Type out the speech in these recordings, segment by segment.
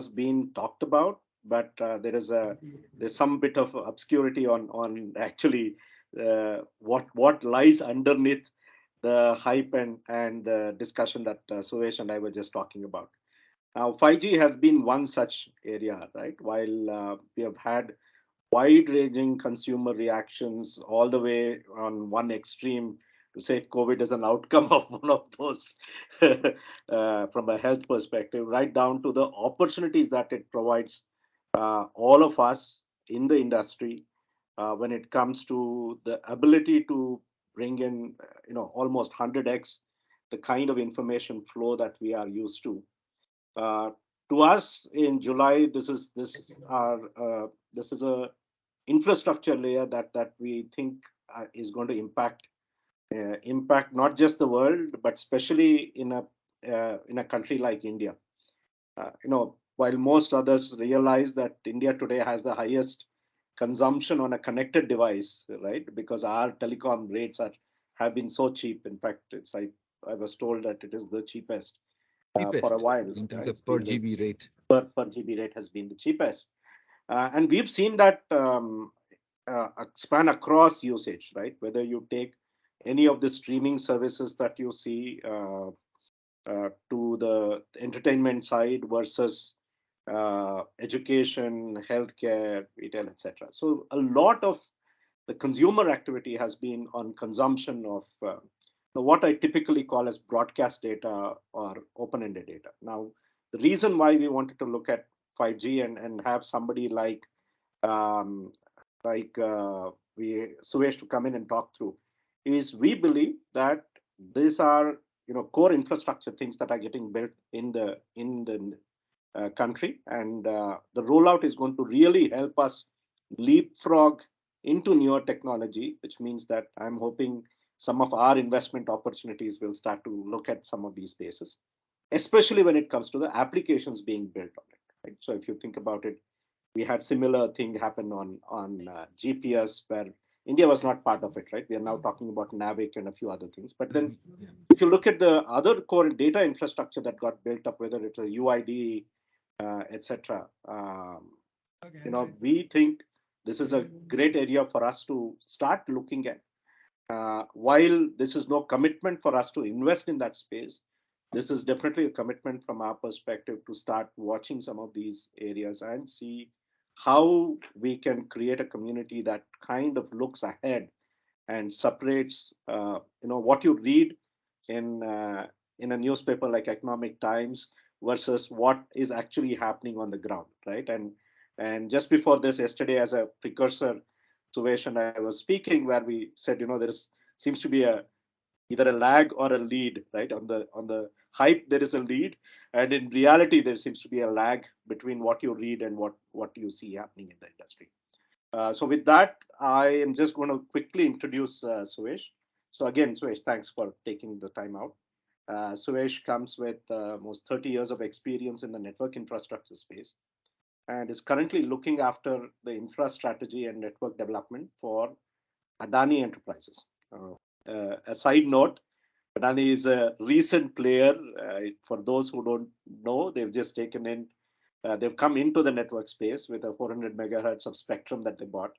been talked about, but there's some bit of obscurity on actually what lies underneath the hype and the discussion that Suresh and I were just talking about. Now, 5G has been one such area, right? While we have had wide-ranging consumer reactions all the way on one extreme to say COVID is an outcome of one of those from a health perspective, right down to the opportunities that it provides all of us in the industry when it comes to the ability to bring in, almost 100x the kind of information flow that we are used to. Uh, to us in July, this is a infrastructure layer that we think is going to impact not just the world, but especially in a country like India. While most others realize that India today has the highest consumption on a connected device, right? Because our telecom rates have been so cheap. In fact, I was told that it is the cheapest for a Cheapest while. in terms It's of per been GB rate. per GB rate has been the cheapest, and we've seen that span across usage, right? Whether you take any of the streaming services that you see to the entertainment side versus education, healthcare, retail, etc. So a lot of the consumer activity has been on consumption of what I typically call as broadcast data or open-ended data. Now, the reason why we wanted to look at 5G and have somebody um, Suvesh to come in and talk through is we believe that these are core infrastructure things that are getting built in the country, and the rollout is going to really help us leapfrog into newer technology, which means that I'm hoping some of our investment opportunities will start to look at some of these spaces, especially when it comes to the applications being built on it. Right? So if you think about it, we had similar thing happen on GPS where India was not part of it, right? We are now talking about Navic and a few other things. But then Yeah. if you look at the other core data infrastructure that got built up, whether it's a UID, etc., we think this is a great area for us to start looking at. While this is no commitment for us to invest in that space, this is definitely a commitment from our perspective to start watching some of these areas and see how we can create a community that kind of looks ahead and separates, what you read in in a newspaper like Economic Times versus what is actually happening on the ground, right? And just before this, yesterday, as a precursor, Suvesh and I was speaking where we said, there seems to be either a lag or a lead, right? On the hype, there is a lead, and in reality, there seems to be a lag between what you read and what you see happening in the industry. So with that, I am just going to quickly introduce Suvesh. So again, Suvesh, thanks for taking the time out. Suvesh comes with almost 30 years of experience in the network infrastructure space and is currently looking after the infra strategy and network development for Adani Enterprises. A side note, Adani is a recent player. For those who don't know, they've come into the network space with a 400 megahertz of spectrum that they bought.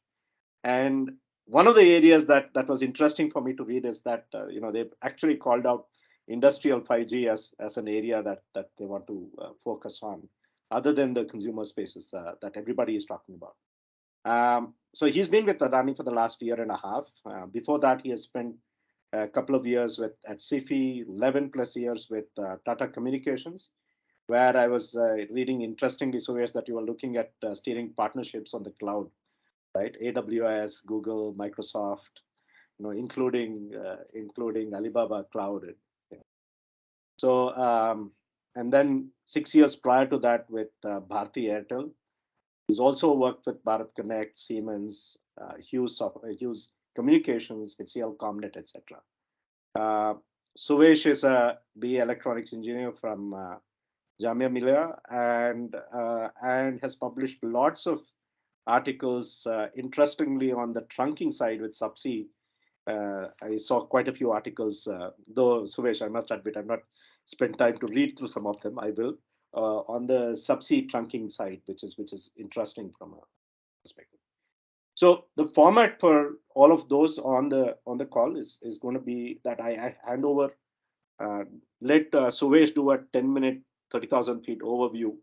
And one of the areas that was interesting for me to read is that they've actually called out industrial 5G as an area that they want to focus on, other than the consumer spaces that everybody is talking about. So he's been with Adani for the last year and a half. Before that, he has spent a couple of years at SIFI, 11 plus years with Tata Communications, where I was reading interestingly, so is that you are looking at steering partnerships on the cloud, right? AWS, Google, Microsoft, including Alibaba Cloud. So, and then 6 years prior to that with Bharti Airtel. He's also worked with Bharat Connect, Siemens, Hughes Communications, HCL Comnet, etc. Uh, Suvesh is a BE Electronics engineer from Jamia Millia and has published lots of articles. Interestingly, on the trunking side with Subsea, I saw quite a few articles. Though Suvesh, I must admit, I've not spent time to read through some of them. I will, on the subsea trunking side, which is interesting from a perspective. So the format for all of those on the call is going to be that I hand over. Uh, Let Suvesh do a 10-minute, 30,000 feet overview.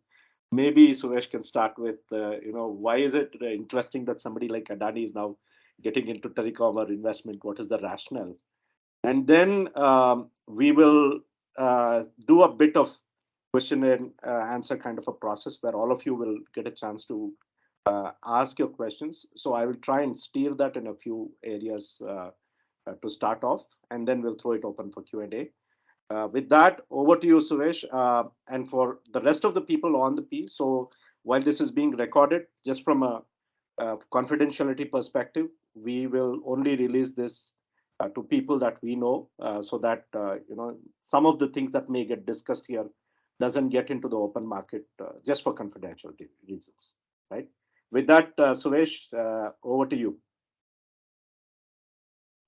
Maybe Suvesh can start with, why is it interesting that somebody like Adani is now getting into telecom or investment? What is the rationale? And then we will do a bit of question and answer kind of a process where all of you will get a chance to ask your questions. So I will try and steer that in a few areas to start off, and then we'll throw it open for Q&A. With that, over to you, Suresh, and for the rest of the people on the piece. So while this is being recorded, just from a confidentiality perspective, we will only release this to people that we know, so that some of the things that may get discussed here doesn't get into the open market, just for confidentiality reasons, right? With that, Suresh, over to you.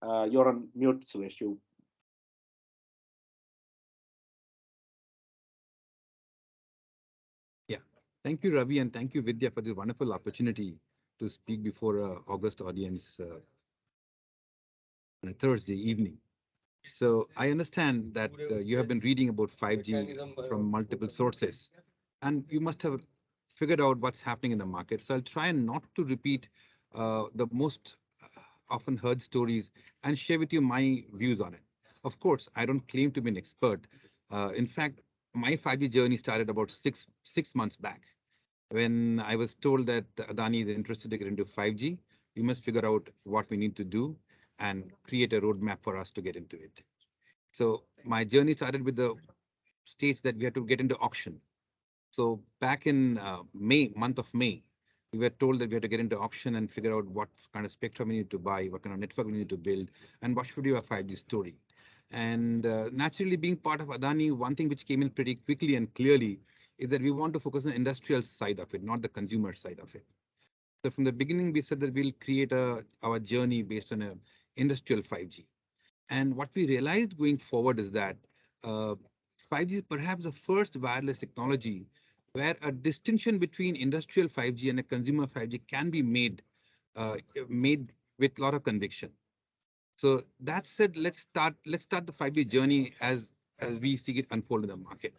You're on mute, Suresh. You. Yeah. Thank you, Ravi, and thank you, Vidya, for this wonderful opportunity to speak before a August audience on a Thursday evening. So I understand that you have been reading about 5G from multiple sources, and you must have figured out what's happening in the market. So I'll try and not to repeat the most often heard stories and share with you my views on it. Of course, I don't claim to be an expert. In fact, my 5G journey started about six months back when I was told that Adani is interested to get into 5G. We must figure out what we need to do and create a roadmap for us to get into it. So my journey started with the stage that we had to get into auction. So back in month of May, we were told that we had to get into auction and figure out what kind of spectrum we need to buy, what kind of network we need to build, and what should be our 5G story. And naturally, being part of Adani, one thing which came in pretty quickly and clearly is that we want to focus on the industrial side of it, not the consumer side of it. So from the beginning, we said that we'll create our journey based on a industrial 5G. And what we realized going forward is that uh, 5G is perhaps the first wireless technology where a distinction between industrial 5G and a consumer 5G can be made with a lot of conviction. So that said, let's start the 5G journey as we see it unfold in the market.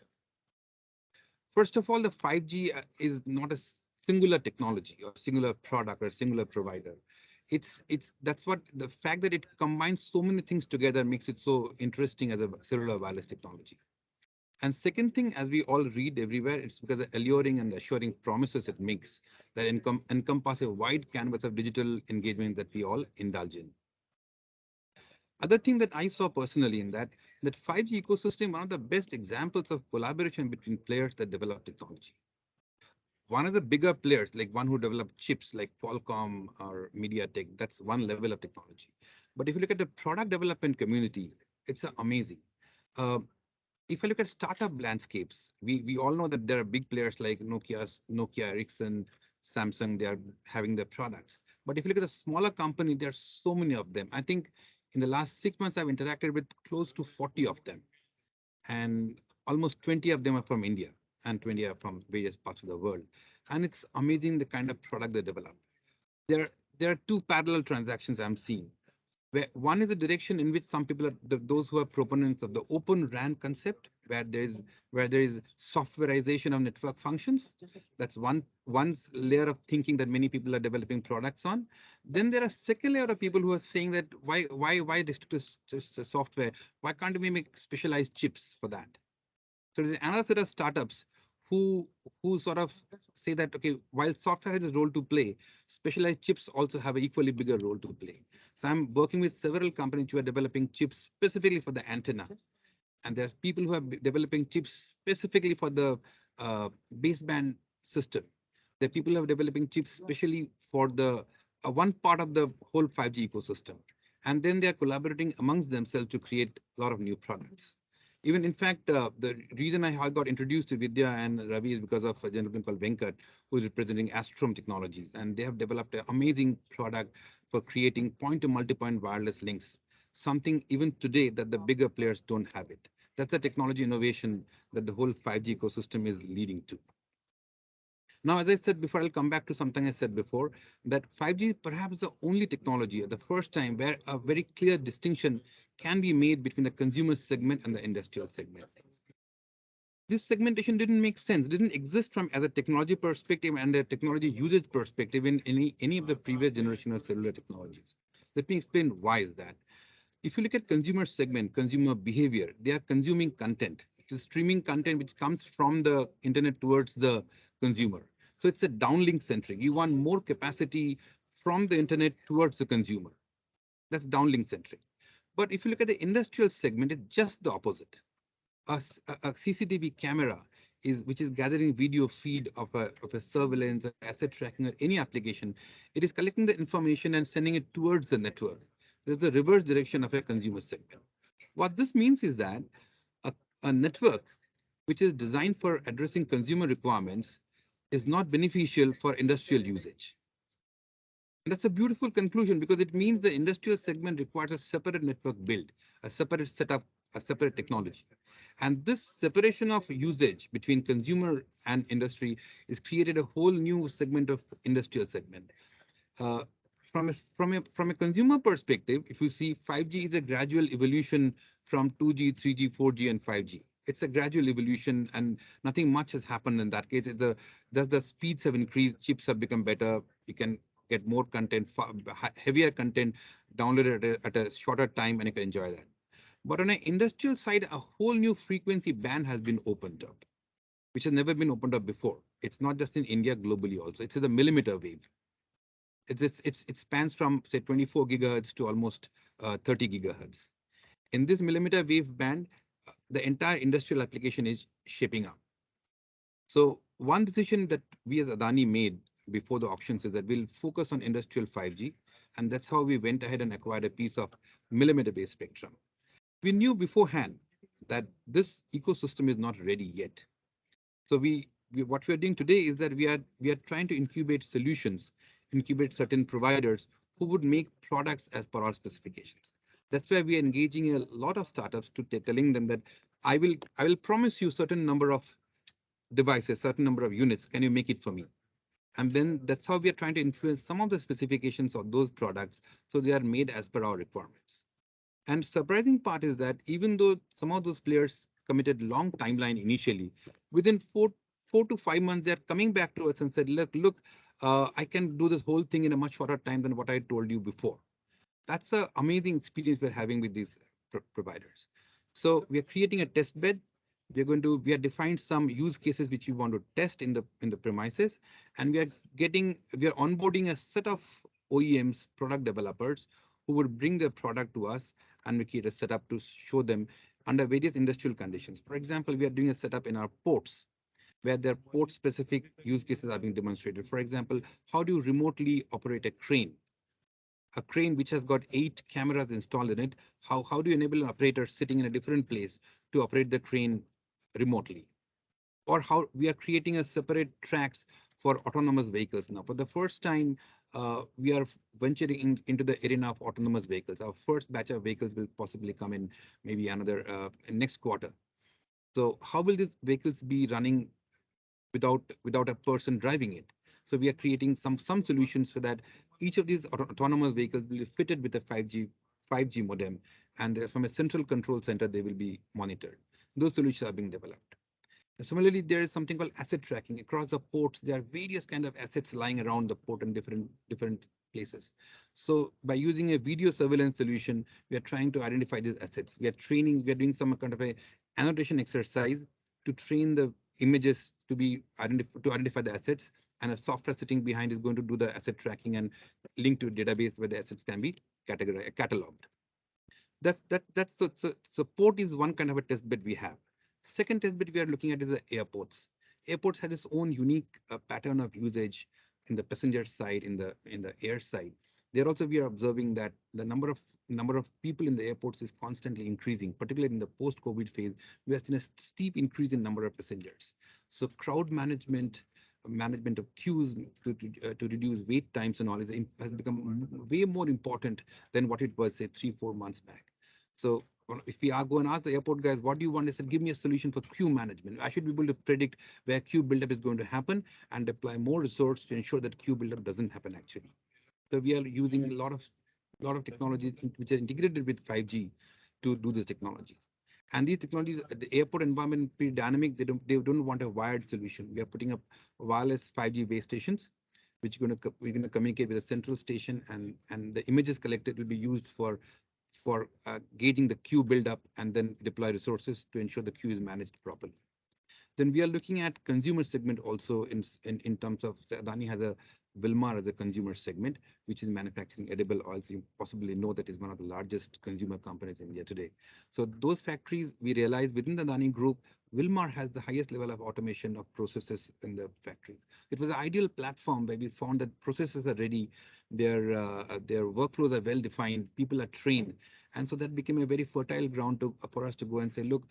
First of all, the 5G is not a singular technology or singular product or singular provider. It's that's what the fact that it combines so many things together makes it so interesting as a cellular wireless technology. And second thing, as we all read everywhere, it's because the alluring and assuring promises it makes that encompass a wide canvas of digital engagement that we all indulge in. Other thing that I saw personally in that 5G ecosystem, one of the best examples of collaboration between players that develop technology. One of the bigger players, like one who developed chips like Qualcomm or MediaTek, that's one level of technology. But if you look at the product development community, it's amazing. Uh, if I look at startup landscapes, we all know that there are big players like Nokia, Ericsson, Samsung, they are having their products. But if you look at the smaller company, there are so many of them. I think in the last 6 months, I've interacted with close to 40 of them. And almost 20 of them are from India and 20 are from various parts of the world. And it's amazing the kind of product they develop. There, there are two parallel transactions I'm seeing. Where one is the direction in which some people are those who are proponents of the open RAN concept, where there is softwareization of network functions. That's one layer of thinking that many people are developing products on. Then there are second layer of people who are saying that why restrict to software? Why can't we make specialized chips for that? So there's another set of startups who who sort of say that okay, while software has a role to play, specialized chips also have an equally bigger role to play. So I'm working with several companies who are developing chips specifically for the antenna, and there's people who are developing chips specifically for the baseband system. There are people who are developing chips specially for the one part of the whole 5G ecosystem, and then they are collaborating amongst themselves to create a lot of new products. Even in fact, the reason I got introduced to Vidya and Ravi is because of a gentleman called Venkat, who is representing Astrom Technologies, and they have developed an amazing product for creating point-to-multipoint wireless links, something even today that the bigger players don't have it. That's a technology innovation that the whole 5G ecosystem is leading to. Now, as I said before, I'll come back to something I said before, that 5G is perhaps the only technology at the first time where a very clear distinction can be made between the consumer segment and the industrial segment. This segmentation didn't make sense, didn't exist from as a technology perspective and a technology usage perspective in any of the previous generation of cellular technologies. Let me explain why is that. If you look at consumer segment, consumer behavior, they are consuming content. It's streaming content which comes from the internet towards the consumer. So it's a downlink centric. You want more capacity from the internet towards the consumer. That's downlink centric. But if you look at the industrial segment, it's just the opposite. A CCTV camera is which is gathering video feed of a surveillance or asset tracking or any application. It is collecting the information and sending it towards the network. There's the reverse direction of a consumer segment. What this means is that a, a network which is designed for addressing consumer requirements is not beneficial for industrial usage. And that's a beautiful conclusion because it means the industrial segment requires a separate network build, a separate setup, a separate technology. And this separation of usage between consumer and industry is created a whole new segment of industrial segment. Uh, from a consumer perspective, if you see 5G is a gradual evolution from 2G, 3G, 4G, and 5G. It's a gradual evolution, and nothing much has happened in that case. Just the speeds have increased, chips have become better. You can get more content, heavier content downloaded at a shorter time, and you can enjoy that. But on an industrial side, a whole new frequency band has been opened up, which has never been opened up before. It's not just in India, globally also. It's the millimeter wave. It spans from say 24 gigahertz to almost 30 gigahertz. In this millimeter wave band, the entire industrial application is shaping up. So one decision that we as Adani made before the auctions is that we'll focus on industrial 5G, and that's how we went ahead and acquired a piece of millimeter wave spectrum. We knew beforehand that this ecosystem is not ready yet. So what we are doing today is that we are trying to incubate solutions, incubate certain providers who would make products as per our specifications. That's why we are engaging a lot of startups to telling them that I will promise you certain number of devices, certain number of units. Can you make it for me? And then that's how we are trying to influence some of the specifications of those products so they are made as per our requirements. And surprising part is that even though some of those players committed long timeline initially, within 4 to 5 months, they're coming back to us and said, look, I can do this whole thing in a much shorter time than what I told you before. That's an amazing experience we're having with these providers. So we are creating a test bed. We are defined some use cases which we want to test in the premises, and we are onboarding a set of OEMs, product developers, who would bring their product to us, and we create a setup to show them under various industrial conditions. For example, we are doing a setup in our ports where their port specific use cases are being demonstrated. For example, how do you remotely operate a crane which has got 8 cameras installed in it? How do you enable an operator sitting in a different place to operate the crane remotely? Or how we are creating a separate tracks for autonomous vehicles now. For the first time, we are venturing into the arena of autonomous vehicles. Our first batch of vehicles will possibly come in maybe another next quarter. So how will these vehicles be running without a person driving it? So we are creating some solutions so that each of these autonomous vehicles will be fitted with a 5G modem, and from a central control center they will be monitored. Those solutions are being developed. Similarly, there is something called asset tracking across the ports. There are various kind of assets lying around the port in different places. So by using a video surveillance solution, we are trying to identify these assets. We are doing some kind of a annotation exercise to train the images to identify the assets, and a software sitting behind is going to do the asset tracking and link to a database where the assets can be cataloged. So port is one kind of a test bed we have. Second test bed we are looking at is the airports. Airports have its own unique pattern of usage in the passenger side, in the air side. There also we are observing that the number of people in the airports is constantly increasing, particularly in the post-COVID phase. We have seen a steep increase in number of passengers. So crowd management of queues to reduce wait times and all has become way more important than what it was say 3-4 months back. So if we are going to ask the airport guys, what do you want? They said, give me a solution for queue management. I should be able to predict where queue buildup is going to happen and deploy more resource to ensure that queue buildup doesn't happen actually. So we are using a lot of technologies which are integrated with 5G to do these technologies. And these technologies, the airport environment pretty dynamic. They don't want a wired solution. We are putting up wireless 5G base stations, which we're going to communicate with a central station, and the images collected will be used for gauging the queue buildup and then deploy resources to ensure the queue is managed properly. Then we are looking at consumer segment also in terms of, say, Adani has a Wilmar as a consumer segment, which is manufacturing edible oils. You possibly know that is one of the largest consumer companies in India today. So those factories, we realize within the Adani group, Wilmar has the highest level of automation of processes in the factories. It was an ideal platform where we found that processes are ready, their workflows are well defined, people are trained, and so that became a very fertile ground for us to go and say, look,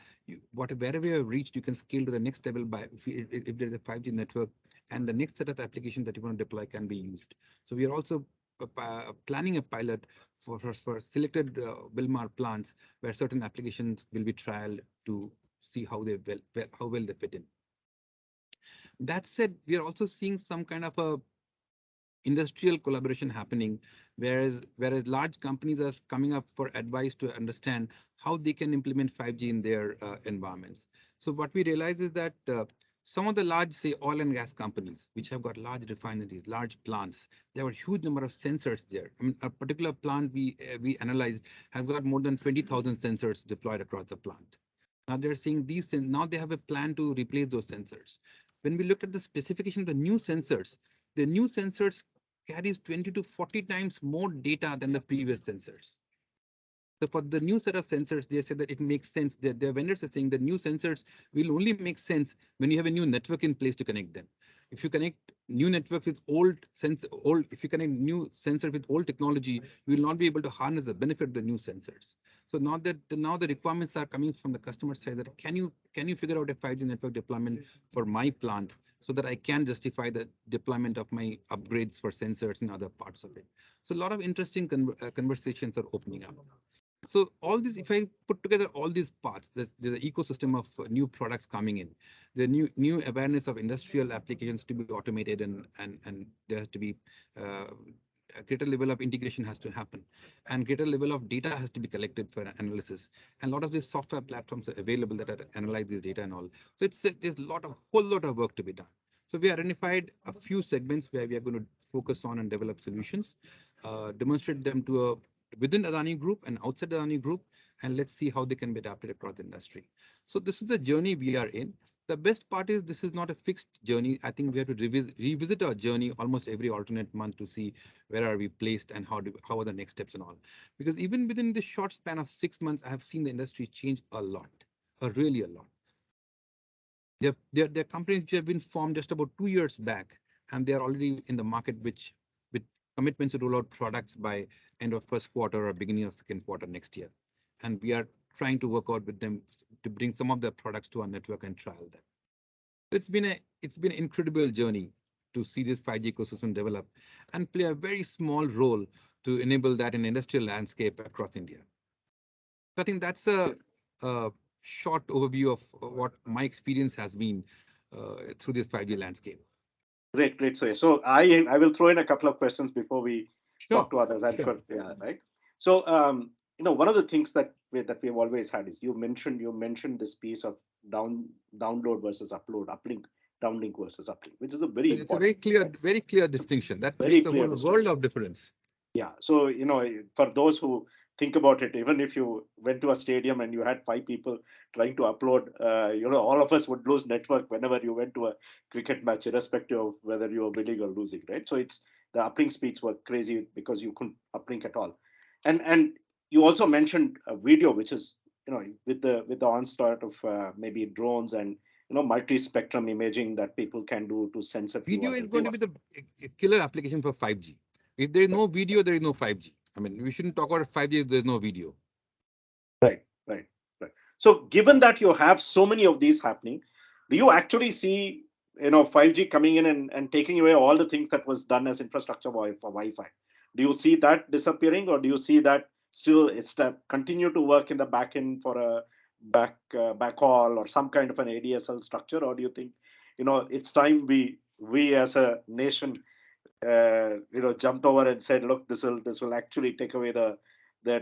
wherever you have reached, you can scale to the next level by if there's a 5G network, and the next set of applications that you want to deploy can be used. So we are also planning a pilot for selected Wilmar plants where certain applications will be trialed to see how well they fit in. That said, we are also seeing some kind of a industrial collaboration happening, whereas large companies are coming up for advice to understand how they can implement 5G in their environments. So what we realize is that some of the large, say, oil and gas companies, which have got large refineries, large plants, there are a huge number of sensors there. I mean, a particular plant we analyzed has got more than 20,000 sensors deployed across the plant. Now they're saying now they have a plan to replace those sensors. When we look at the specification of the new sensors carries 20 to 40 times more data than the previous sensors. So for the new set of sensors, they say that it makes sense. Their vendors are saying that new sensors will only make sense when you have a new network in place to connect them. If you connect new network with if you connect new sensor with old technology, you will not be able to harness the benefit of the new sensors. So now the requirements are coming from the customer side that can you figure out a 5G network deployment for my plant so that I can justify the deployment of my upgrades for sensors in other parts of it. So a lot of interesting conversations are opening up. So all these, if I put together all these parts, there's an ecosystem of new products coming in, the new awareness of industrial applications to be automated, and there has to be a greater level of integration has to happen, and greater level of data has to be collected for analysis. And a lot of these software platforms are available that are analyze this data and all. So there's whole lot of work to be done. So we identified a few segments where we are going to focus on and develop solutions, demonstrate them to within Adani Group and outside Adani Group, and let's see how they can be adapted across the industry. So this is the journey we are in. The best part is this is not a fixed journey. I think we have to revisit our journey almost every alternate month to see where are we placed and how are the next steps and all. Because even within the short span of 6 months, I have seen the industry change a lot, really a lot. There are companies which have been formed just about 2 years back, and they are already in the market, with commitments to roll out products by end of first quarter or beginning of second quarter next year. And we are trying to work out with them to bring some of their products to our network and trial them. It's been an incredible journey to see this 5G ecosystem develop and play a very small role to enable that in industrial landscape across India. So I think that's a short overview of what my experience has been through this 5G landscape. Great, great. So I will throw in a couple of questions before we Sure, talk to others. I'm sure. sure, yeah, right. So one of the things that we've always had is you mentioned this piece of download versus uplink, downlink versus uplink, which is a very It's a important, right? very clear distinction that Very makes a clear whole world distinction. of difference. Yeah. So, for those who think about it, even if you went to a stadium and you had five people trying to upload, all of us would lose network whenever you went to a cricket match, irrespective of whether you were winning or losing, right? So the uplink speeds were crazy because you couldn't uplink at all. And you also mentioned a video, which is, with the onslaught of maybe drones and, multi-spectrum imaging that people can do to sense a few Video other is going to be things. the killer application for 5G. If there is no video, there is no 5G. I mean, we shouldn't talk about 5G if there's no video. Right, right, right. So, given that you have so many of these happening, do you actually see 5G coming in and taking away all the things that was done as infrastructure for Wi-Fi? Do you see that disappearing, or do you see that still it's continue to work in the back end for a backhaul or some kind of an ADSL structure, or do you think, it's time we as a nation, jumped over and said, look, this will actually take away the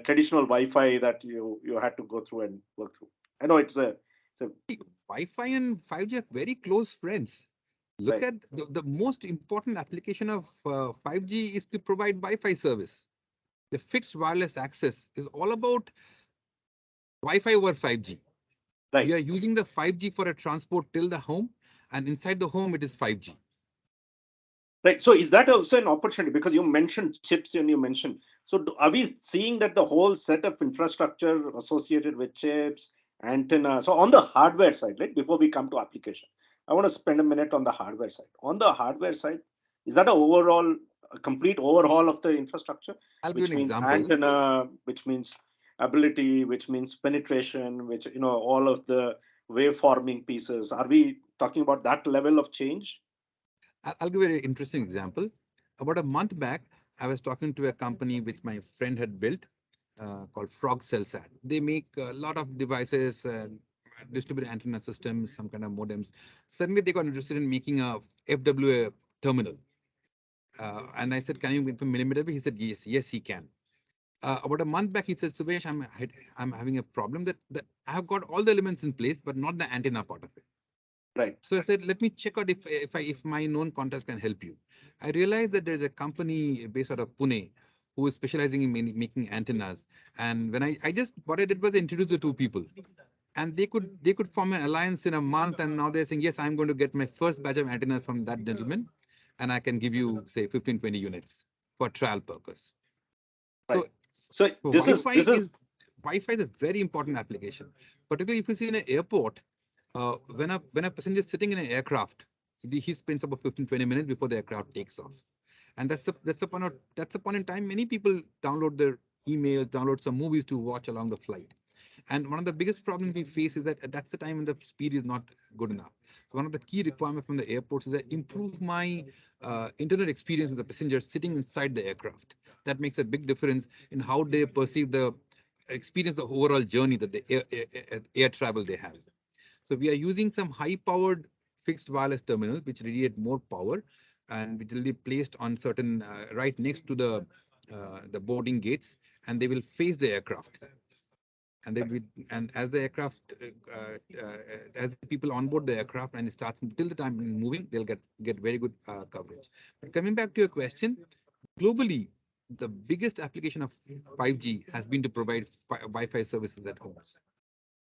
traditional Wi-Fi that you had to go through and work through. I know it's a Wi-Fi and 5G are very close friends. Look right, at the most important application of 5G is to provide Wi-Fi service. The fixed wireless access is all about Wi-Fi over 5G. We right. are using the 5G for a transport till the home, and inside the home it is 5G. Right. So is that also an opportunity? Because you mentioned chips and you mentioned, so are we seeing that the whole set of infrastructure associated with chips, antenna, so on the hardware side, right? Before we come to application, I want to spend a minute on the hardware side. On the hardware side, is that a complete overhaul of the infrastructure, I'll give you which an means example. antenna, which means ability, which means penetration, which, all of the waveforming pieces. Are we talking about that level of change? I'll give you an interesting example. About a month back, I was talking to a company which my friend had built called Frog Cellsat. They make a lot of devices, distributed antenna systems, some kind of modems. Suddenly, they got interested in making a FWA terminal. And I said, "Can you make a millimeter wave?" He said, "Yes, yes, he can." About a month back, he said, "Suvesh, I'm having a problem that I have got all the elements in place, but not the antenna part of it." Right. So I said, let me check out if my known contacts can help you. I realized that there's a company based out of Pune who is specializing in making antennas. And when I just what I did was introduce the two people, and they could form an alliance in a month. And now they're saying, yes, I'm going to get my first batch of antennas from that gentleman, and I can give you say 15, 20 units for trial purpose. Right. So, So so this is Wi-Fi this is is Wi-Fi is a very important application, particularly if you see in an airport. When a passenger is sitting in an aircraft, he spends about 15, 20 minutes before the aircraft takes off. And that's a point in time many people download their emails, download some movies to watch along the flight. And one of the biggest problems we face is that that's the time when the speed is not good enough. So one of the key requirements from the airports is that improve my internet experience with the passengers sitting inside the aircraft. That makes a big difference in how they perceive the experience, the overall journey that the air travel they have. So we are using some high-powered fixed wireless terminals which radiate more power, and which will be placed on certain right next to the boarding gates, and they will face the aircraft. And they will, and as the aircraft, as the people onboard the aircraft and it starts till the time moving, they'll get very good coverage. But coming back to your question, globally, the biggest application of 5G has been to provide Wi-Fi services at homes.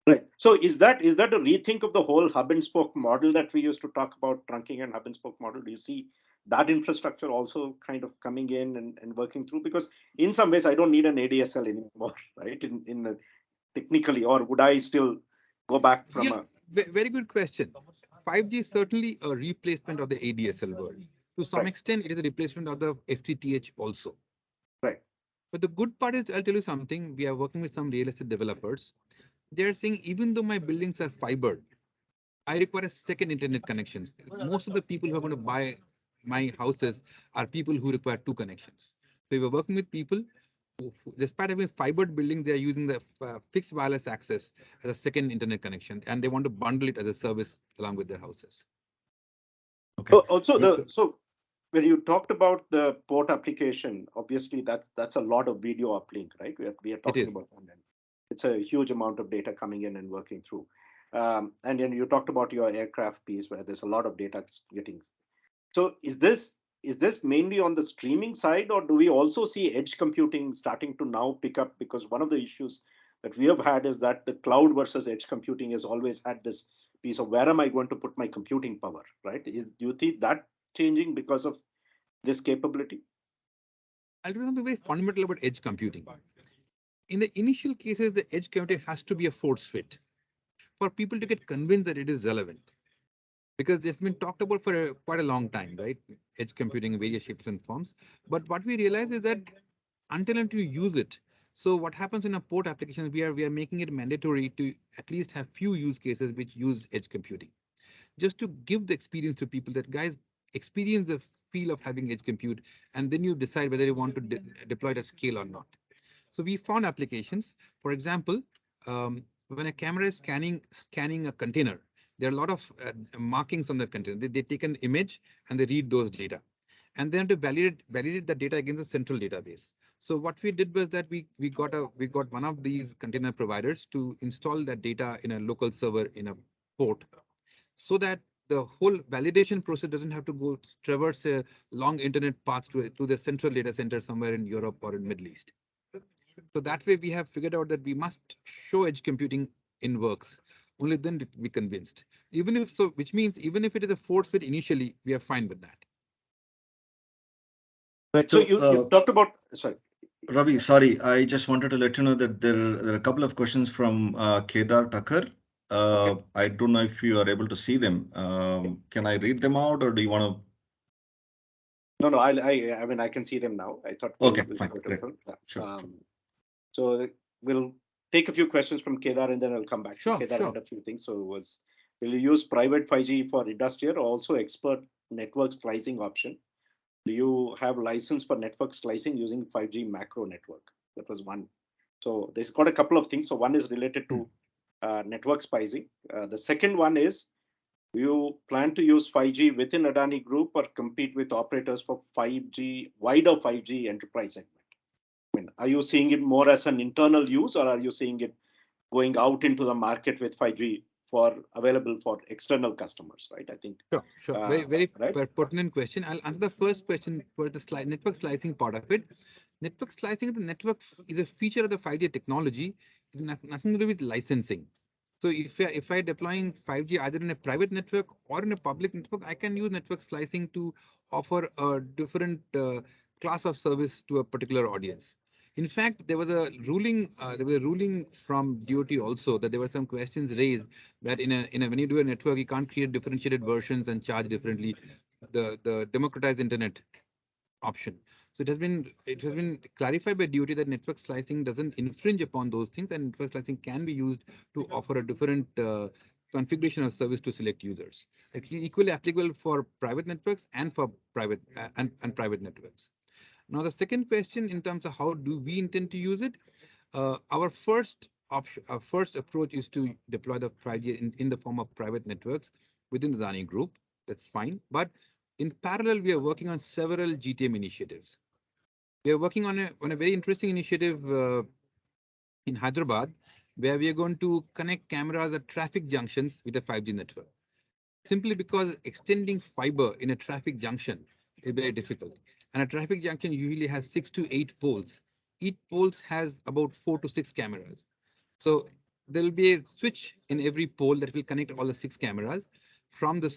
right. So is that a rethink of the whole hub and spoke model that we used to talk about, trunking and hub and spoke model? Do you see that infrastructure also kind of coming in and working through? Because in some ways, I don't need an ADSL anymore, right? In the technically, or would I still go back from Yeah, a very good question. 5G is certainly a replacement of the ADSL world. To some right, extent, it is a replacement of the FTTH also. right, But the good part is, I'll tell you something. We are working with some real estate developers. They're saying, even though my buildings are fibered, I require a second internet connections. Most of the people who are going to buy my houses are people who require two connections. So we are working with people despite having fibered buildings, they are using the fixed wireless access as a second internet connection, and they want to bundle it as a service along with their houses. Okay. Also Good. so when you talked about the port application, obviously that's a lot of video uplink, right? We are It talking is. about that. It's a huge amount of data coming in and working through. And then you talked about your aircraft piece where there's a lot of data getting. So is this mainly on the streaming side, or do we also see edge computing starting to now pick up? Because one of the issues that we have had is that the cloud versus edge computing has always had this piece of where am I going to put my computing power, right? Do you think that changing because of this capability? I'll do something very fundamental about edge computing. In the initial cases, the edge computing has to be a force fit for people to get convinced that it is relevant. Because it's been talked about for quite a long time, right? Edge computing in various shapes and forms. But what we realize is that until you use it, so what happens in a port application, we are making it mandatory to at least have few use cases which use edge computing, just to give the experience to people that guys experience the feel of having edge compute, and then you decide whether you want to deploy it at scale or not. So we found applications. For example, when a camera is scanning a container, there are a lot of markings on the container. They take an image and they read those data, and then to validate the data against the central database. So what we did was that we got one of these container providers to install that data in a local server in a port, so that the whole validation process doesn't have to go traverse a long internet path to the central data center somewhere in Europe or in Middle East. So that way we have figured out that we must show edge computing in works. Only then did we convinced. Even if so, which means even if it is a force fit initially, we are fine with that. Right. So So, you talked about, sorry. Ravi, sorry, I just wanted to let you know that there are a couple of questions from Kedar Tucker. Okay. I don't know if you are able to see them. Can I read them out, or do you want No, I mean, I can see them now. I thought to? Okay, we'll fine, go to great, them. Yeah. sure, sure. So we'll take a few questions from Kedar and then I'll come back to Sure, Kedar sure. and a few things. So it was, will you use private 5G for industrial or also expert network slicing option? Do you have license for network slicing using 5G macro network? That was one. So there's got a couple of things. So one is related to network splicing. The second one is, do you plan to use 5G within Adani Group or compete with operators for 5G, wider 5G enterprise segment? I mean, are you seeing it more as an internal use or are you seeing it going out into the market with 5G for available for external customers, right? I think, Sure, sure. Very right? pertinent question. I'll answer the first question for the network slicing part of it. Network slicing, the network is a feature of the 5G technology. It has nothing to do with licensing. So if I deploying 5G either in a private network or in a public network, I can use network slicing to offer a different class of service to a particular audience. In fact, there was a ruling from DOT also that there were some questions raised that when you do a network, you can't create differentiated versions and charge differently. The democratized internet option. So it has been clarified by DOT that network slicing doesn't infringe upon those things, and network slicing can be used to offer a different configuration of service to select users. Equally applicable for private networks and for private networks. Now, the second question in terms of how do we intend to use it, our first option, our first approach is to deploy the 5G in the form of private networks within the Adani Group. That's fine. But in parallel, we are working on several GTM initiatives. We are working on a very interesting initiative in Hyderabad, where we are going to connect cameras at traffic junctions with a 5G network. Simply because extending fiber in a traffic junction is very difficult. And a traffic junction usually has 6 to 8 poles. Each pole has about 4 to 6 cameras. So there will be a switch in every pole that will connect all the 6 cameras. From the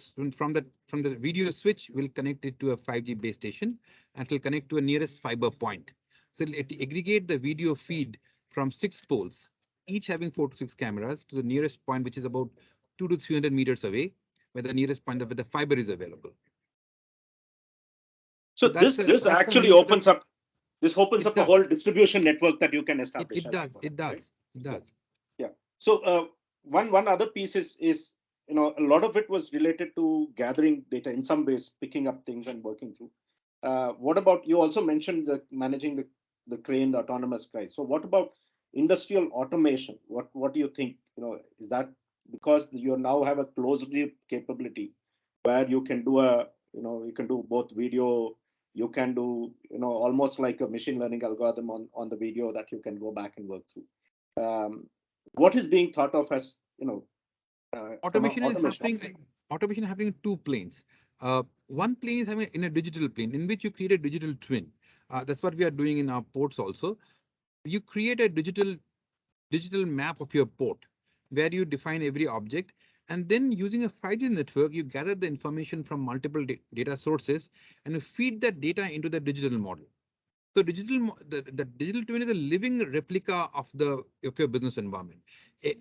video switch, we'll connect it to a 5G base station and it will connect to a nearest fiber point. So it'll aggregate the video feed from 6 poles, each having 4 to 6 cameras, to the nearest point, which is about 200 to 300 meters away, where the nearest point of where the fiber is available. So So that's this that's a actually new opens up, this opens it up a whole does. distribution network that you can It, establish it as does. well, It right? does. It Yeah. does. Yeah. So one other piece is a lot of it was related to gathering data in some ways, picking up things and working through. What about, you also mentioned the managing the crane, the autonomous guy. So what about industrial automation? What do you think? Is that because you now have a closed loop capability where you can do you can do both video, you can do almost like a machine learning algorithm on the video that you can go back and work through. What is being thought of as from an Automation is automation? happening. Automation happening in 2 planes. One plane is having in a digital plane in which you create a digital twin. That's what we are doing in our ports also. You create a digital map of your port where you define every object, and then using a 5G network, you gather the information from multiple data sources and you feed that data into the digital model. So the digital twin is a living replica of your business environment.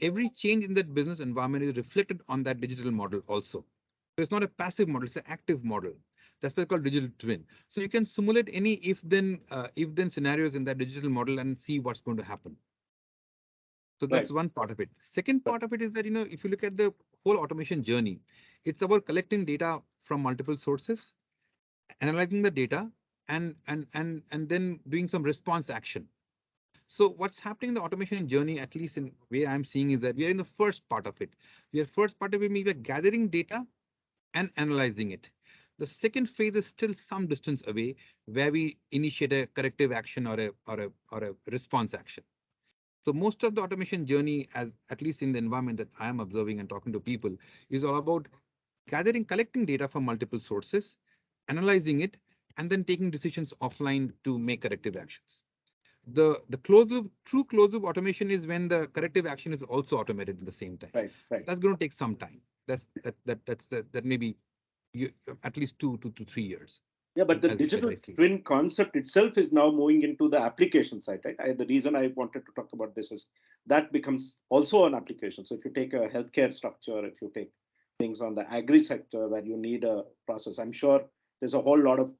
Every change in that business environment is reflected on that digital model also. So it's not a passive model; it's an active model. That's why it's called digital twin. So you can simulate any if then scenarios in that digital model and see what's going to happen. So Right. that's one part of it. Second part of it is that if you look at the whole automation journey, it's about collecting data from multiple sources, analyzing the data, and then doing some response action. So what's happening in the automation journey, at least in way I'm seeing, is that we are in the first part of it. We are first part of it means we are gathering data and analyzing it. The second phase is still some distance away, where we initiate a corrective action or a response action. So most of the automation journey, as at least in the environment that I am observing and talking to people, is all about collecting data from multiple sources, analyzing it, and then taking decisions offline to make corrective actions. The closed loop, true closed loop automation is when the corrective action is also automated at the same time. Right, right. That's going to take some time. That maybe you, at least 2 to 3 years. Yeah, but the As digital I see it. twin concept itself is now moving into the application side, right? The reason I wanted to talk about this is that becomes also an application. So if you take a healthcare structure, if you take things on the agri sector where you need a process, I'm sure there's a whole lot of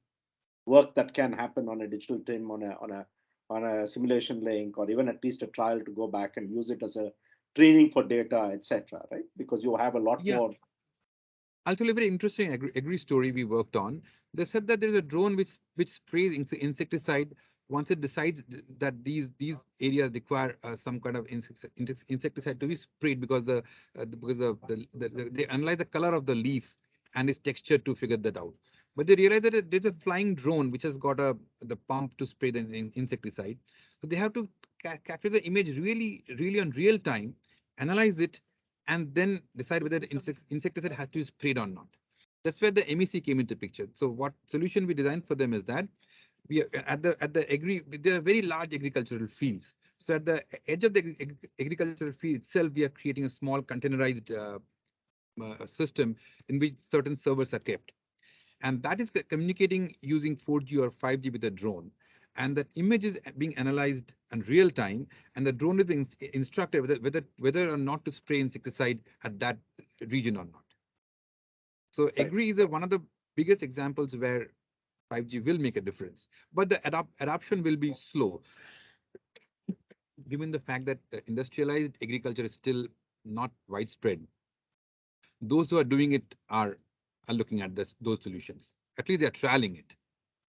work that can happen on a digital twin, on a simulation link, or even at least a trial to go back and use it as a training for data, etc. Right? Because you have a lot Yeah, more. I'll tell you a very interesting agri story we worked on. They said that there is a drone which sprays insecticide once it decides that these areas require some kind of insecticide to be sprayed because they analyze the color of the leaf and its texture to figure that out. But they realize that there's a flying drone which has got the pump to spray the insecticide. So they have to capture the image really on real time, analyze it, and then decide whether the insecticide has to be sprayed or not. That's where the MEC came into picture. So what solution we designed for them is that we are there are very large agricultural fields. So at the edge of the agricultural field itself, we are creating a small containerized system in which certain servers are kept. And that is communicating using 4G or 5G with a drone. And that image is being analyzed in real time, and the drone is being instructed whether or not to spray insecticide at that region or not. So Right. agree is one of the biggest examples where 5G will make a difference, but the adoption will be slow, given the fact that the industrialized agriculture is still not widespread. Those who are doing it are looking at those solutions. At least they're trialing it.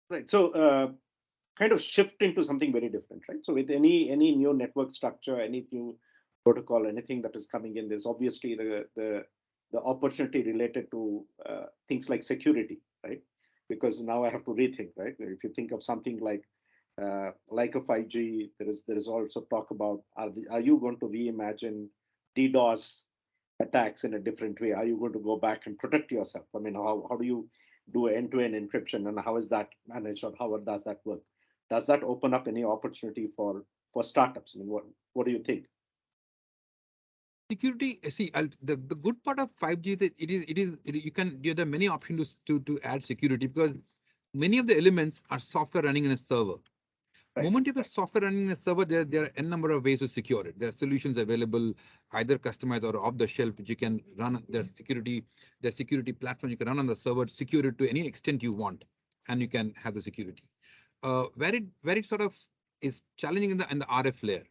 Right. So kind of shift into something very different, right? So with any new network structure, any new protocol, anything that is coming in, there's obviously the opportunity related to things like security, right? Because now I have to rethink, right? If you think of something like a 5G, there is also talk about are you going to reimagine DDoS attacks in a different way? Are you going to go back and protect yourself? I mean, how do you do end-to-end encryption, and how is that managed, or how does that work? Does that open up any opportunity for startups? I mean, what do you think? Security, see, the good part of 5G is that there are many options to add security, because many of the elements are software running in a server. Right. Moment you have a software running in a server, there are n number of ways to secure it. There are solutions available, either customized or off the shelf, which you can run. There's security platform you can run on the server, secure it to any extent you want, and you can have the security. Where it sort of is challenging in the RF layer.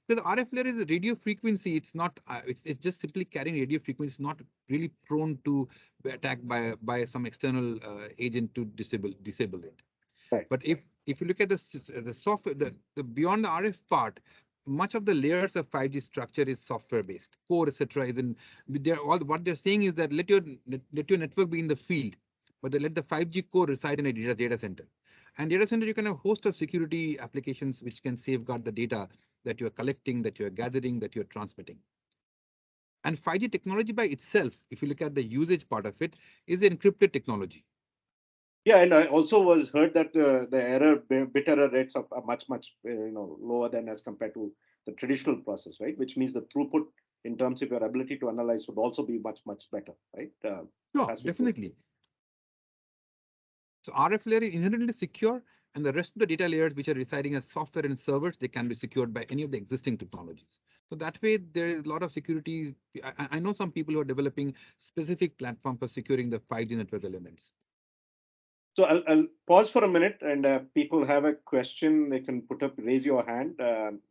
Because the RF layer is a radio frequency. It's not. It's just simply carrying radio frequency. It's not really prone to be attacked by some external agent to disable it. Right. But if you look at the software, the beyond the RF part, much of the layers of 5G structure is software based. Core, etc. is in. They're all what they're saying is that let your network be in the field, but let the 5G core reside in a data center. And data center, you can have a host of security applications which can safeguard the data that you are collecting, that you are gathering, that you are transmitting. And 5G technology by itself, if you look at the usage part of it, is encrypted technology. Yeah, and I also was heard that the bit error rates are much lower than as compared to the traditional process, right? Which means the throughput in terms of your ability to analyze would also be much better, right? Sure, As we go. definitely. So RF layer is inherently secure, and the rest of the data layers which are residing as software and servers, they can be secured by any of the existing technologies. So that way, there is a lot of security. I know some people who are developing specific platform for securing the 5G network elements. So I'll pause for a minute, and people have a question, they can raise your hand.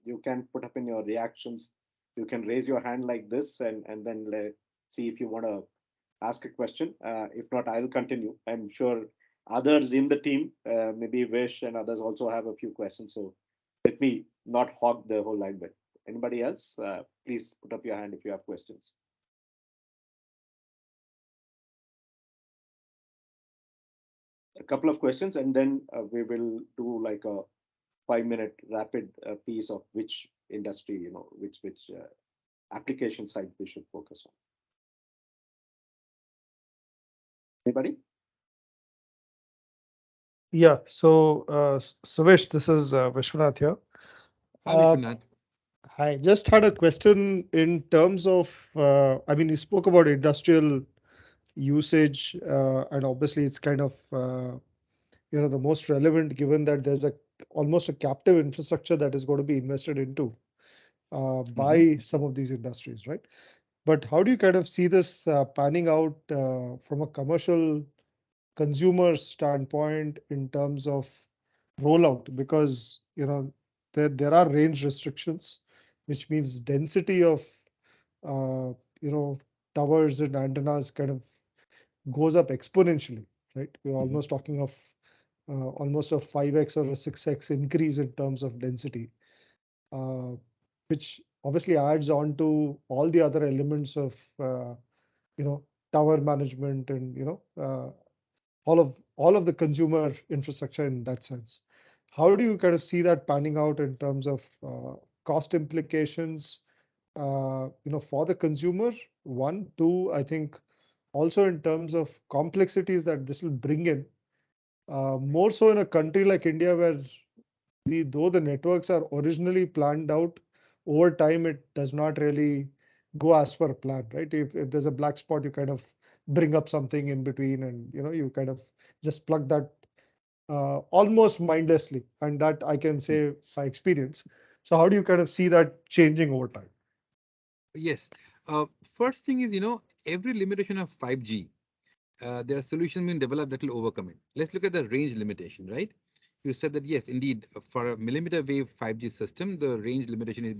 You can put up in your reactions. You can raise your hand like this, and then let's see if you want to ask a question. If not, I'll continue. I'm sure others in the team, maybe Vish and others, also have a few questions. So let me not hog the whole line. But anybody else? Please put up your hand if you have questions. A couple of questions, and then we will do like a 5 minute rapid piece of which industry, which application side we should focus on. Anybody? Yeah. So, Suvesh, this is Vishwanath here. Hi, Uh, Vishwanath. I just had a question in terms of, I mean, you spoke about industrial usage, and obviously it's kind of, the most relevant given that there's almost a captive infrastructure that is going to be invested into by some of these industries, right? But how do you kind of see this panning out from a commercial consumer standpoint in terms of rollout? Because there are range restrictions, which means density of uh, you know towers and antennas kind of goes up exponentially, right? We're Mhm. almost talking of almost a 5x or a 6x increase in terms of density, uh, which obviously adds on to all the other elements of you know tower management and all of the consumer infrastructure in that sense. How do you kind of see that panning out in terms of cost implications, for the consumer? One, two, I think also in terms of complexities that this will bring in, more so in a country like India where though the networks are originally planned out, over time it does not really go as per plan, right? If there's a black spot, you kind of bring up something in between, and you kind of just plug that almost mindlessly, and that I can say by experience. So how do you kind of see that changing over time? Yes. First thing is, every limitation of 5G, there are solutions being developed that will overcome it. Let's look at the range limitation, right? You said that, yes, indeed, for a millimeter wave 5G system, the range limitation is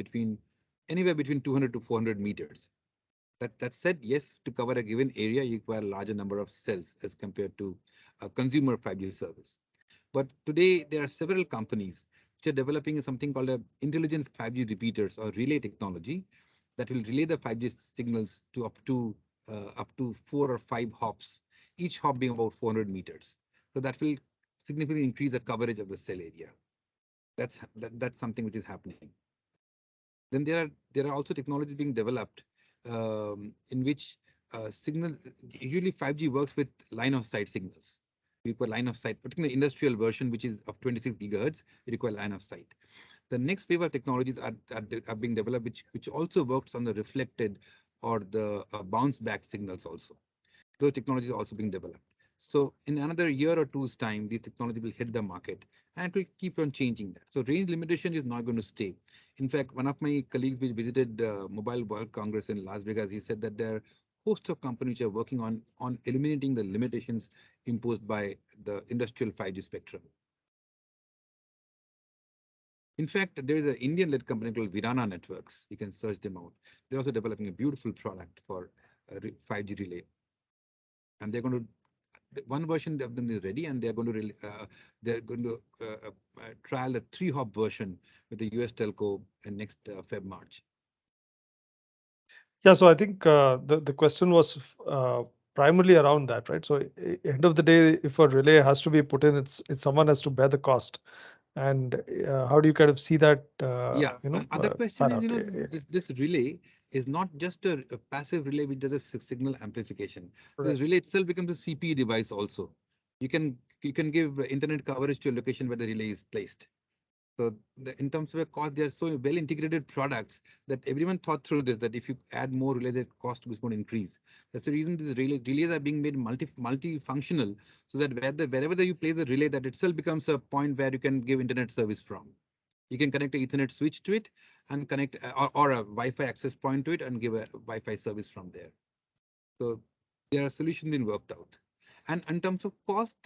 anywhere between 200 to 400 meters. That said, yes, to cover a given area, you require a larger number of cells as compared to a consumer 5G service. But today, there are several companies which are developing something called a intelligent 5G repeaters or relay technology that will relay the 5G signals to up to 4 or 5 hops, each hop being about 400 meters. So that will significantly increase the coverage of the cell area. That's something which is happening. Then there are also technologies being developed in which signal usually 5G works with line of sight signals. You require line of sight, particularly industrial version, which is of 26 gigahertz, you require line of sight. The next wave of technologies are being developed, which also works on the reflected or the bounce back signals also. Those technologies are also being developed. So in another year or two's time, these technology will hit the market and it will keep on changing that. So range limitation is not going to stay. In fact, one of my colleagues which visited Mobile World Congress in Las Vegas, he said that there are host of companies which are working on eliminating the limitations imposed by the industrial 5G spectrum. In fact, there is an Indian-led company called Virana Networks. You can search them out. They're also developing a beautiful product for 5G relay, and they're going to one version of them is ready, and they're going to trial a 3-hop version with the US telco in next Feb March. Yeah, so I think the question was primarily around that, right? So end of the day, if a relay has to be put in, it's someone has to bear the cost. And how do you kind of see that Yeah. Other question pan is, out? this relay is not just a passive relay which does a signal amplification. Right. This relay itself becomes a CPE device also. You can give internet coverage to a location where the relay is placed. So in terms of a cost, they are so well integrated products that everyone thought through this, that if you add more relays, the cost is going to increase. That's the reason these relays are being made multifunctional, so that wherever you place the relay, that itself becomes a point where you can give internet service from. You can connect an Ethernet switch to it and connect or a Wi-Fi access point to it and give a Wi-Fi service from there. So there are solutions being worked out. And in terms of cost,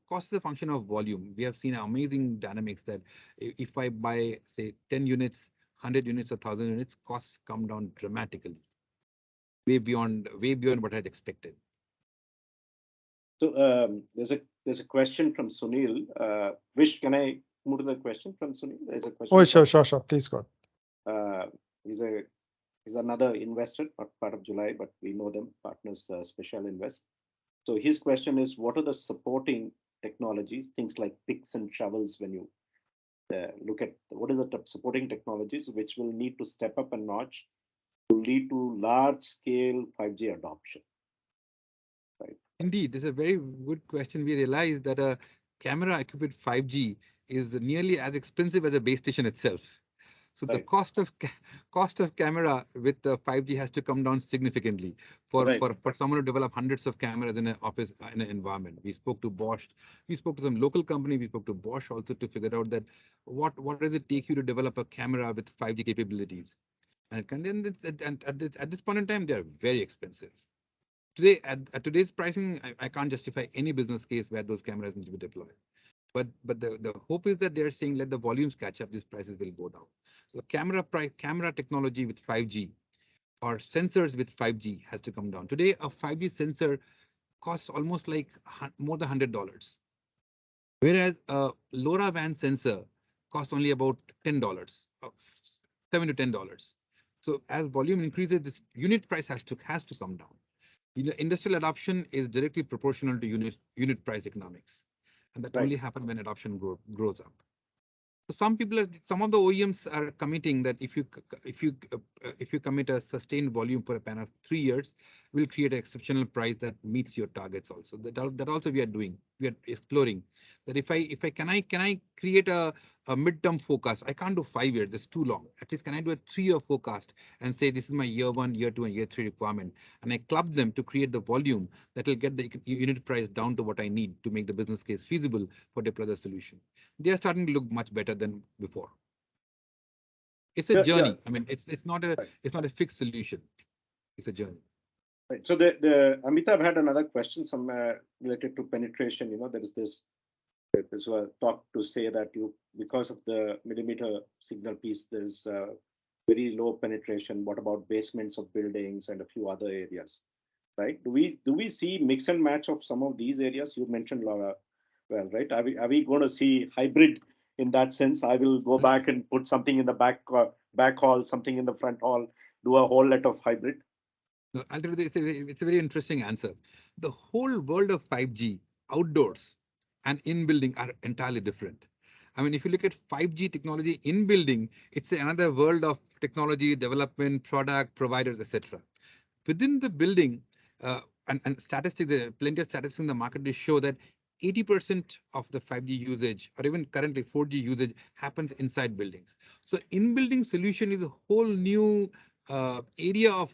cost is a function of volume. We have seen amazing dynamics that if I buy, say, 10 units, 100 units, or 1,000 units, costs come down dramatically, way beyond what I had expected. So there's a question from Sunil. Vish, can I move to the question from Sunil? There's a Oh, question. sure. Please go Uh, he's a he's another investor, not part of July, but we know them, partners, Special Invest. So his question is, what are the supporting technologies, things like picks and shovels, when you look at what is the supporting technologies which will need to step up a notch to lead to large scale 5G adoption? Right. Indeed, this is a very good question. We realize that a camera equipped with 5G is nearly as expensive as a base station itself. So the Right. cost of camera with the 5G has to come down significantly Right. for someone to develop hundreds of cameras in an office in an environment. We spoke to Bosch, we spoke to some local company, we spoke to Bosch also to figure out that what does it take you to develop a camera with 5G capabilities, and it can then at this point in time they are very expensive. Today at today's pricing, I can't justify any business case where those cameras need to be deployed. But the hope is that they're saying let the volumes catch up, these prices will go down. So camera technology with 5G or sensors with 5G has to come down. Today, a 5G sensor costs almost like more than $100, whereas a LoRaWAN sensor costs only about $10, $7 to $10. So as volume increases, this unit price has to come down. Industrial adoption is directly proportional to unit price economics, and that Right. only happens when adoption grows up. So some of the OEMs are committing that if you commit a sustained volume for a span of 3 years, we'll create an exceptional price that meets your targets also. That also we are doing. We are exploring that can I create a midterm forecast? I can't do 5 years. That's too long. At least can I do a 3-year forecast and say this is my year 1, year 2, and year 3 requirement, and I club them to create the volume that will get the unit price down to what I need to make the business case feasible for deploy the solution. They are starting to look much better than before. It's a Yeah. journey. I mean, it's not a Right. it's not a fixed solution. It's a journey. Right. So the Amitabh had another question, some related to penetration. There is this talk to say that because of the millimeter signal piece, there's very low penetration. What about basements of buildings and a few other areas? Right? Do we see mix and match of some of these areas you mentioned, Laura? Well, right? Are we going to see hybrid in that sense? I will go back and put something in the back hall, something in the front hall, do a whole lot of hybrid. No, I'll tell you, it's a very interesting answer. The whole world of 5G outdoors and in building are entirely different. I mean, if you look at 5G technology in building, it's another world of technology development, product providers, etc. Within the building, and statistics, there are plenty of statistics in the market to show that 80% of the 5G usage, or even currently 4G usage, happens inside buildings. So in-building solution is a whole new area of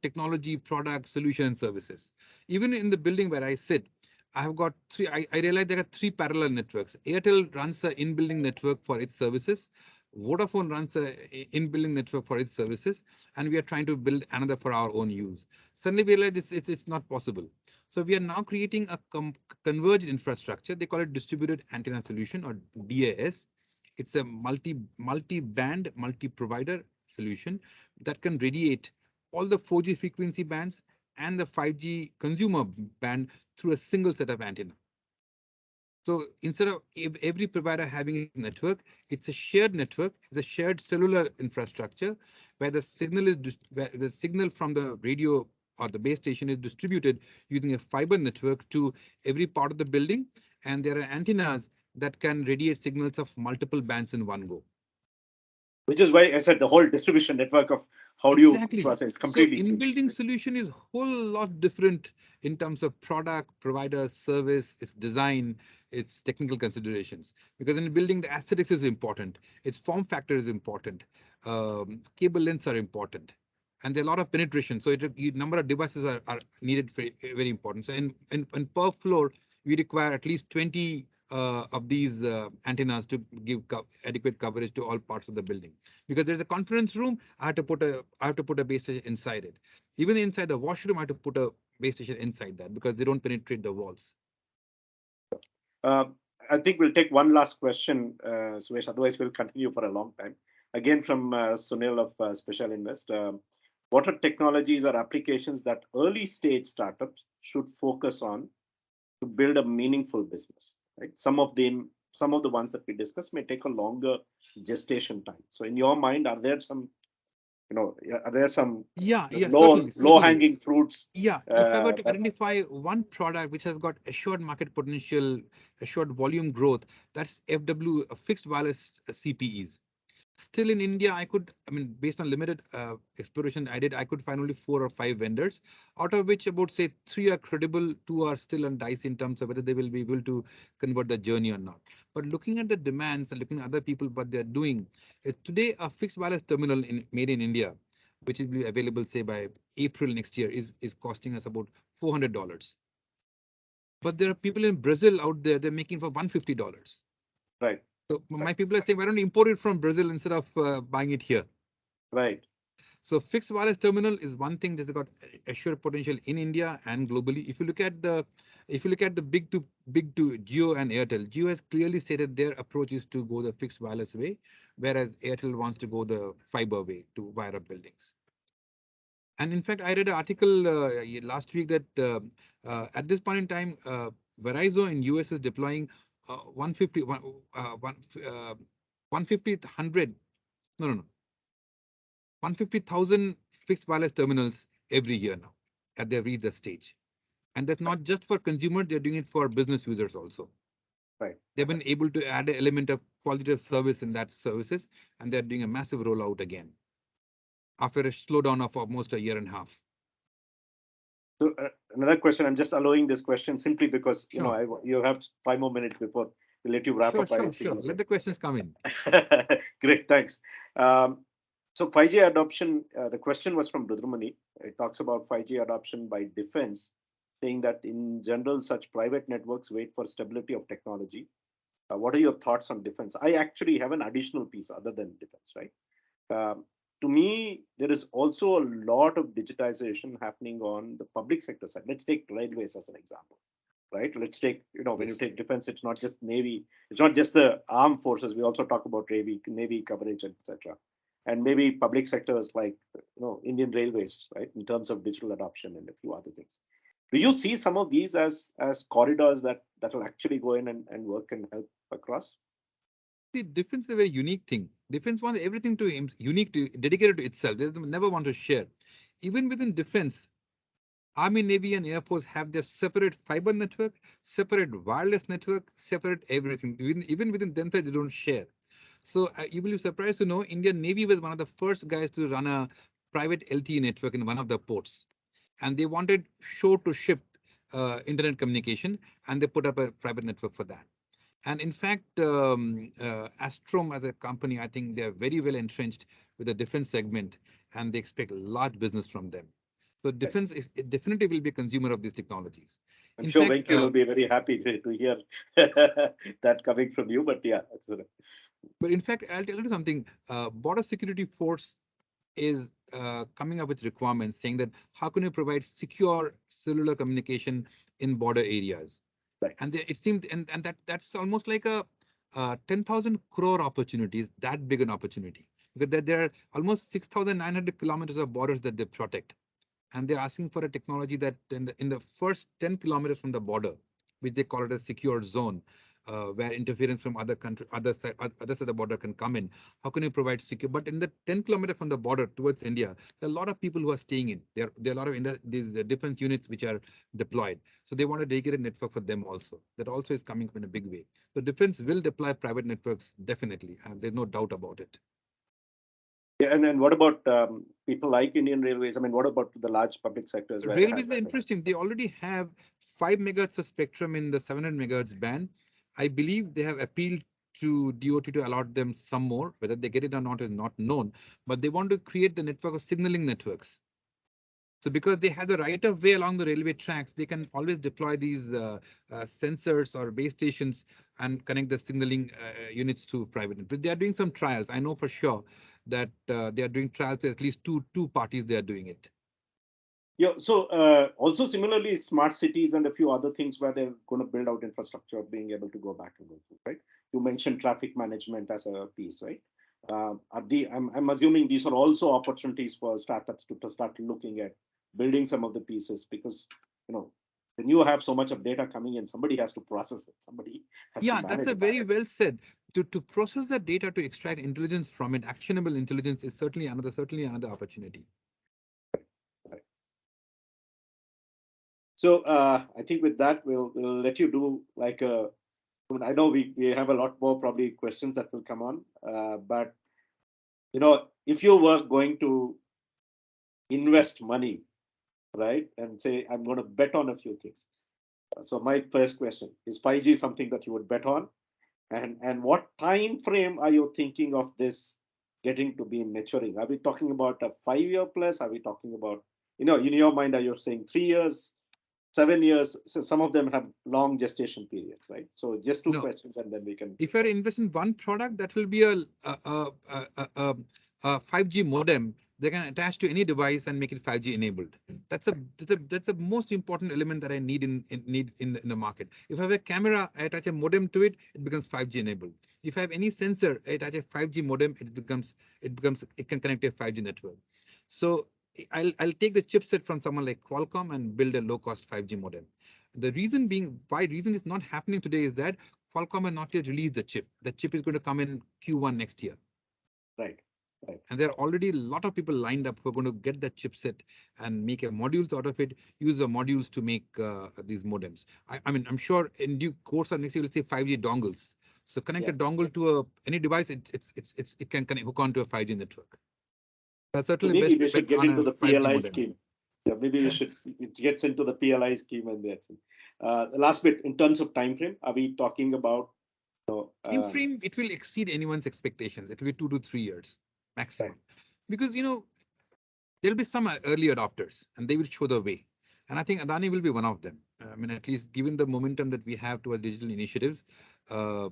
technology, product, solution, and services. Even in the building where I sit, I have got three. I realize there are 3 parallel networks. Airtel runs an in-building network for its services. Vodafone runs an in-building network for its services, and we are trying to build another for our own use. Suddenly we realize it's not possible. So we are now creating a converged infrastructure. They call it distributed antenna solution, or DAS. It's a multi-band, multi-provider solution that can radiate all the 4G frequency bands and the 5G consumer band through a single set of antenna. So instead of every provider having a network, it's a shared network, it's a shared cellular infrastructure where where the signal from the radio or the base station is distributed using a fiber network to every part of the building, and there are antennas that can radiate signals of multiple bands in one go. Which is why I said the whole distribution network of how do you Exactly. process So completely in-building changes. solution is a whole lot different in terms of product, provider, service, its design, its technical considerations. Because in building, the aesthetics is important, its form factor is important, cable lengths are important, and there are a lot of penetration. So number of devices are needed very important. So in per floor, we require at least 20 of these antennas to give adequate coverage to all parts of the building. Because there's a conference room, I have to put a base station inside it. Even inside the washroom, I have to put a base station inside that because they don't penetrate the walls. Uh, I think we'll take one last question, Suvesh. Otherwise, we'll continue for a long time. Again, from Sunil of Special Invest. What are technologies or applications that early stage startups should focus on to build a meaningful business? Right. Some of them some of the ones that we discussed may take a longer gestation time. So in your mind, are there some, are there some Yeah, low certainly, certainly. hanging fruits? Yeah, if I were to That identify one product which has got assured market potential, assured volume growth, that's FW, fixed wireless CPEs. Still in India, I mean, based on limited exploration I did, I could find only 4 or 5 vendors, out of which about say 3 are credible, 2 are still on dice in terms of whether they will be able to convert the journey or not. But looking at the demands and looking at other people, what they're doing, is today a fixed wireless terminal made in India, which will be available say by April next year, is costing us about $400. But there are people in Brazil out there, they're making for $150. right, So my people are saying, why don't you import it from Brazil instead of buying it here? right. So fixed wireless terminal is one thing that's got assured potential in India and globally. If you look at the big two, Jio and Airtel, Jio has clearly stated their approach is to go the fixed wireless way, whereas Airtel wants to go the fiber way to wire up buildings. And in fact, I read an article last week that at this point in time, Verizon in US is deploying 150, 150, 100, no, 150,000 fixed wireless terminals every year now, and they've reached the stage. And that's not just for consumers, they're doing it for business users also. Right. They've been able to add an element of quality of service in that services, and they're doing a massive rollout again after a slowdown of almost a year and a half. So another question, I'm just allowing this question simply because, Sure. you have 5 more minutes before we let you wrap Sure, up. sure, sure. Let the questions come in. Great, thanks. So 5G adoption, the question was from Rudramani. It talks about 5G adoption by defense, saying that in general, such private networks wait for stability of technology. What are your thoughts on defense? I actually have an additional piece other than defense, right? Um, to me, there is also a lot of digitization happening on the public sector side. Let's take railways as an example, right? Let's take, when you Yes. take defense, it's not just Navy, it's not just the armed forces. We also talk about Navy coverage, etc. And maybe public sectors like, Indian Railways, right, in terms of digital adoption and a few other things. Do you see some of these as corridors that will actually go in and work and help across? See, defense is a very unique thing. Defense wants everything to unique to dedicated to itself. They never want to share. Even within defense, Army, Navy, and Air Force have their separate fiber network, separate wireless network, separate everything. Even within themselves, they don't share. So you will be surprised to know Indian Navy was one of the first guys to run a private LTE network in one of the ports, and they wanted shore to ship internet communication, and they put up a private network for that. And in fact, Astrom as a company, I think they're very well entrenched with the defense segment, and they expect large business from them. So defense is, it definitely will be a consumer of these technologies. I'm In sure fact, Venky will be very happy to hear that coming from you. But yeah, that's I'll tell you something. Border Security Force is coming up with requirements saying that how can you provide secure cellular communication in border areas? right. And it seemed, and that's almost like a 10,000 crore opportunities, that big an opportunity. Because there are almost 6,900 kilometers of borders that they protect. And they're asking for a technology that in the first 10 kilometers from the border, which they call it a secure zone, where interference from other country, other side of the border can come in. How can you provide secure? But in the 10 kilometers from the border towards India, there are a lot of people who are staying in. There are a lot of these defense units which are deployed. So they want a dedicated network for them also. That also is coming in a big way. So defense will deploy private networks definitely, and there's no doubt about it. Yeah, and what about people like Indian Railways? I mean, what about the large public sectors where they have Railways are interesting. They already have 5 megahertz of spectrum in the 700 megahertz band. I believe they have appealed to DOT to allot them some more. Whether they get it or not is not known. But they want to create the network of signaling networks. So because they have the right of way along the railway tracks, they can always deploy these sensors or base stations and connect the signaling units to private networks. They are doing some trials. I know for sure that they are doing trials with at least two parties. They are doing it. Yeah. So also similarly, smart cities and a few other things where they're going to build out infrastructure, being able to go back and go through, right? You mentioned traffic management as a piece, right? I'm assuming these are also opportunities for startups to start looking at building some of the pieces because, Then you have so much of data coming in, somebody has to process it, somebody has to Yeah, that's manage a it. very well said. To process that data to extract intelligence from it, actionable intelligence is certainly another opportunity. Right. So I think with that, we'll let you do like a. I know we have a lot more probably questions that will come on, but if you were going to invest money, right, and say I'm going to bet on a few things. So my first question is 5G something that you would bet on, and what time frame are you thinking of this getting to be maturing? Are we talking about a 5 year plus? Are we talking about in your mind, are you saying 3 years, 7 years? So some of them have long gestation periods, right? So just two No, questions, and then we can. if you're investing in one product, that will be a 5G modem. They can attach to any device and make it 5G enabled. That's a most important element that I need in the market. If I have a camera, I attach a modem to it, it becomes 5G enabled. If I have any sensor, I attach a 5G modem, it can connect to a 5G network. So I'll take the chipset from someone like Qualcomm and build a low cost 5G modem. The reason being, why reason is not happening today is that Qualcomm has not yet released the chip. The chip is going to come in Q1 next year. Right. Right. And there are already a lot of people lined up who are going to get that chipset and make a modules out of it, use the modules to make these modems. I mean, I'm sure in due course of next year, let's say 5G dongles. So connect Yeah. a dongle to any device, it can hook onto a 5G network. That's So certainly maybe best to we bet should get on into a the 5G PLI modem. scheme. Yeah, maybe we should. It gets into the PLI scheme, and that's it. The last bit in terms of time frame. Are we talking about? Time frame, it will exceed anyone's expectations. It will be 2 to 3 years maximum, Right. because there'll be some early adopters and they will show the way. And I think Adani will be one of them. I mean, at least given the momentum that we have towards digital initiatives, I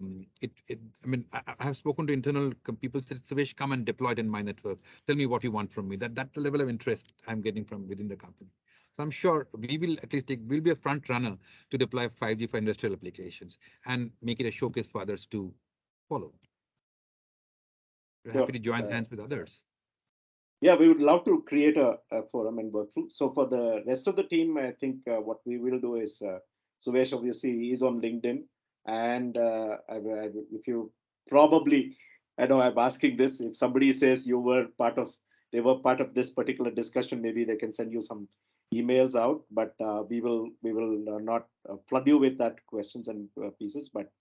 mean, I have spoken to internal people said, Suvesh, come and deploy it in my network. Tell me what you want from me. That's the level of interest I'm getting from within the company. So I'm sure we will at least we'll be a front runner to deploy 5G for industrial applications and make it a showcase for others to follow. We're happy Sure. to join hands with others. Yeah, we would love to create a forum and work through. So for the rest of the team, I think what we will do is Suvesh obviously is on LinkedIn, and if you probably, I know I'm asking this. If somebody says they were part of this particular discussion, maybe they can send you some emails out. But we will not flood you with that questions and pieces. But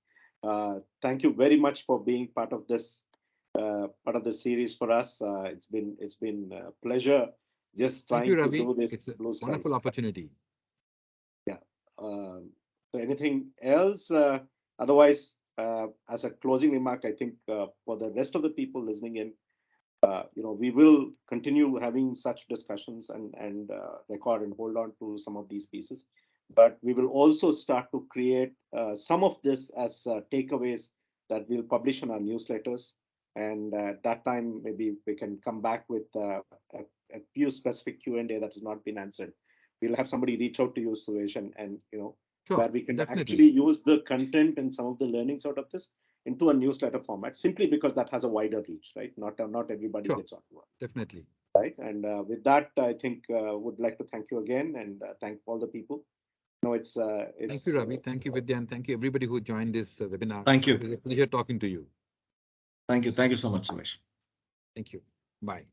thank you very much for being part of the series for us. It's been a pleasure just Thank you, trying to Ravi. do this It's a blue sky. wonderful opportunity. Yeah. So anything else? Otherwise, as a closing remark, I think for the rest of the people listening in, we will continue having such discussions and record and hold on to some of these pieces. But we will also start to create some of this as takeaways that we'll publish in our newsletters. And at that time, maybe we can come back with a few specific Q&A that has not been answered. We'll have somebody reach out to you, Suresh, and Sure, where we can definitely. actually use the content and some of the learnings out of this into a newsletter format, simply because that has a wider reach, right? Not everybody Sure, gets on board, definitely. right? And with that, I think would like to thank you again and thank all the people. No, Thank you, Ravi. Thank you, Vidya, and thank you everybody who joined this webinar. Thank It you. was a pleasure talking to you. Thank you. Thank you so much, Sumesh. Thank you. Bye.